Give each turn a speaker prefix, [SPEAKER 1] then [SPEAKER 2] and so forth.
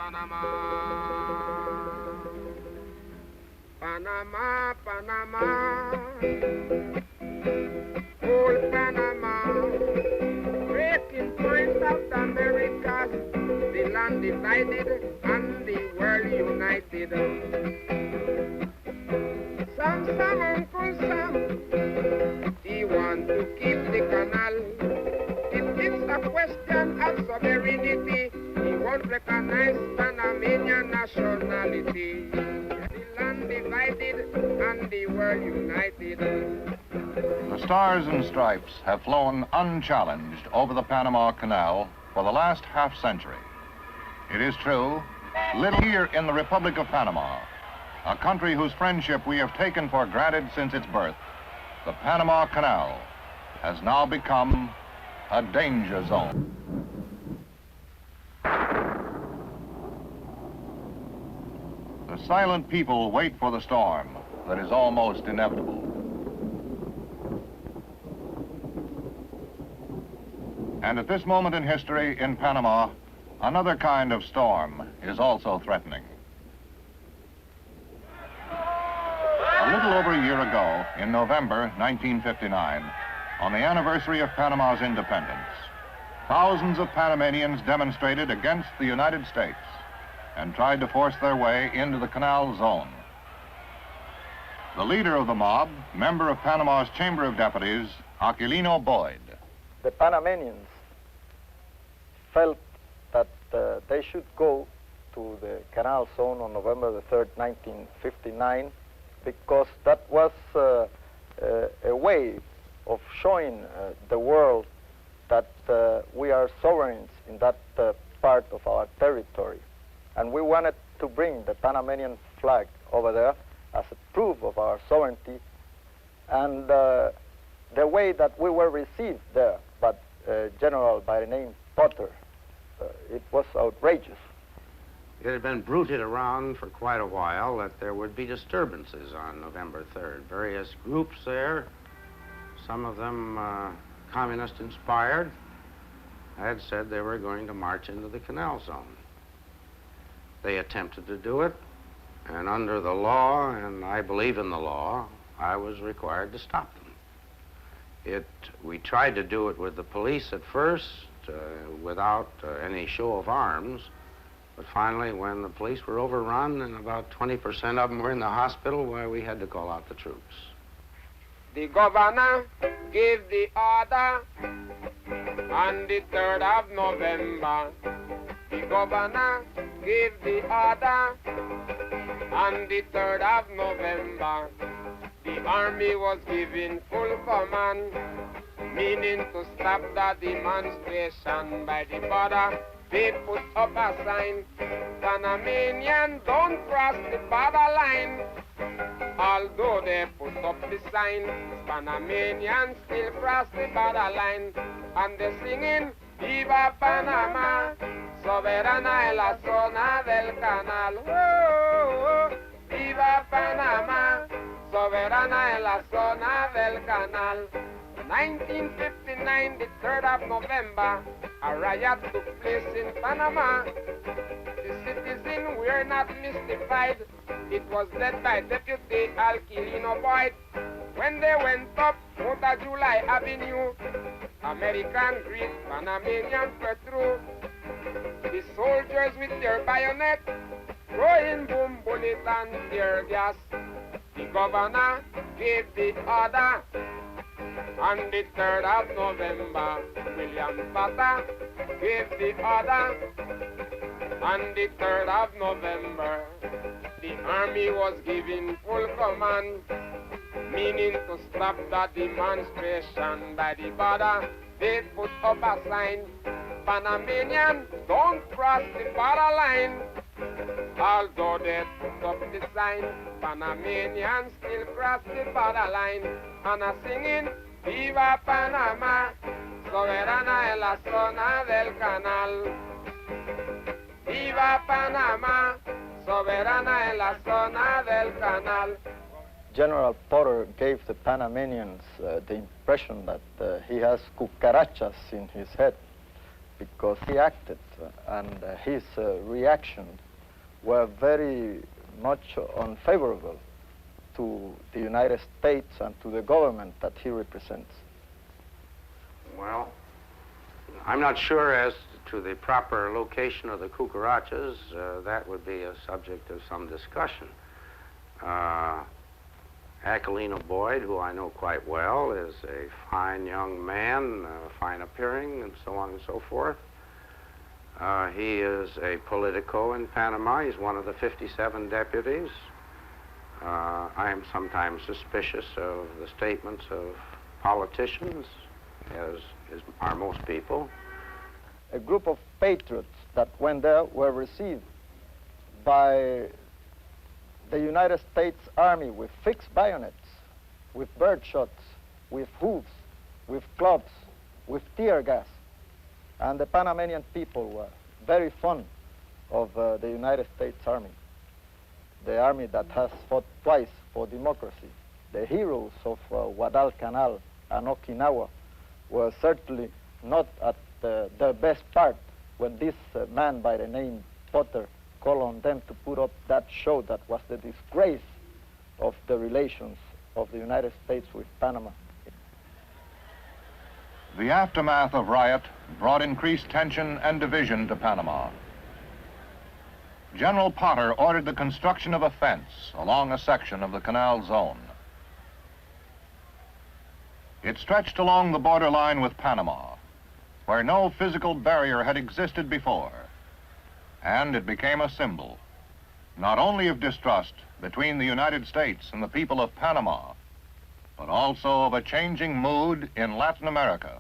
[SPEAKER 1] Panama. Panama, Panama, old Panama, breaking point of the Americas, the land divided and the world united. Some Uncle Sam, he want to keep the canal. If it's a question of sovereignty, he won't recognize Panamanian nationality. Divided and the world united.
[SPEAKER 2] The Stars and Stripes have flown unchallenged over the Panama Canal for the last half-century. It is true, little here in the Republic of Panama, a country whose friendship we have taken for granted since its birth, the Panama Canal has now become a danger zone. The silent people wait for the storm that is almost inevitable. And at this moment in history in Panama, another kind of storm is also threatening. A little over a year ago, in November 1959, on the anniversary of Panama's independence, thousands of Panamanians demonstrated against the United States and tried to force their way into the canal zone. The leader of the mob, member of Panama's Chamber of Deputies, Aquilino Boyd.
[SPEAKER 3] The Panamanians felt that they should go to the canal zone on November the 3rd, 1959, because that was a way of showing the world that we are sovereigns in that part of our territory. And we wanted to bring the Panamanian flag over there as a proof of our sovereignty. And the way that we were received there by a general by the name Potter, it was outrageous.
[SPEAKER 4] It had been bruited around for quite a while that there would be disturbances on November 3rd. Various groups there, some of them communist-inspired, had said they were going to march into the canal zone. They attempted to do it, and under the law, and I believe in the law, I was required to stop them. We tried to do it with the police at first, without any show of arms, but finally, when the police were overrun and about 20% of them were in the hospital, why, we had to call out the troops.
[SPEAKER 1] The governor gave the order on the 3rd of November. The governor gave the order on the 3rd of November. The army was given full command, meaning to stop the demonstration by the border. They put up a sign, Panamanian don't cross the borderline. Although they put up the sign, Panamanians still cross the borderline. And they're singing, Viva Panama, soberana en la zona del canal. Oh, oh, Viva Panama, soberana en la zona del canal. 1959, the 3rd of November, a riot took place in Panama. The citizens were not mystified. It was led by Deputy Aquilino Boyd. When they went up Motor July Avenue, American greet, Panamanians were through. The soldiers with their bayonets, throwing boom bullets and tear gas. The governor gave the order. On the 3rd of November, William Potter gave the order. On the 3rd of November, the army was given full command, meaning to stop the demonstration by the border. They put up a sign, Panamanian, don't cross the borderline. Although they put up the sign, Panamanians still cross the borderline. And a singing, Viva Panama, soberana en la zona del canal. Viva Panama, soberana en la zona del canal.
[SPEAKER 3] General Potter gave the Panamanians the impression that he has cucarachas in his head, because he acted and his reactions were very much unfavorable to the United States and to the government that he represents.
[SPEAKER 4] Well, I'm not sure as to the proper location of the cucarachas. That would be a subject of some discussion. Aquilino Boyd, who I know quite well, is a fine young man, fine appearing, and so on and so forth. He is a politico in Panama. He's one of the 57 deputies. I am sometimes suspicious of the statements of politicians, as are most people.
[SPEAKER 3] A group of patriots that went there were received by the United States Army with fixed bayonets, with bird shots, with hooves, with clubs, with tear gas. And the Panamanian people were very fond of the United States Army, the army that has fought twice for democracy. The heroes of Guadalcanal and Okinawa were certainly not at their best part when this man by the name Potter called on them to put up that show that was the disgrace of the relations of the United States with Panama.
[SPEAKER 2] The aftermath of riot brought increased tension and division to Panama. General Potter ordered the construction of a fence along a section of the canal zone. It stretched along the borderline with Panama, where no physical barrier had existed before, and it became a symbol, not only of distrust between the United States and the people of Panama, but also of a changing mood in Latin America.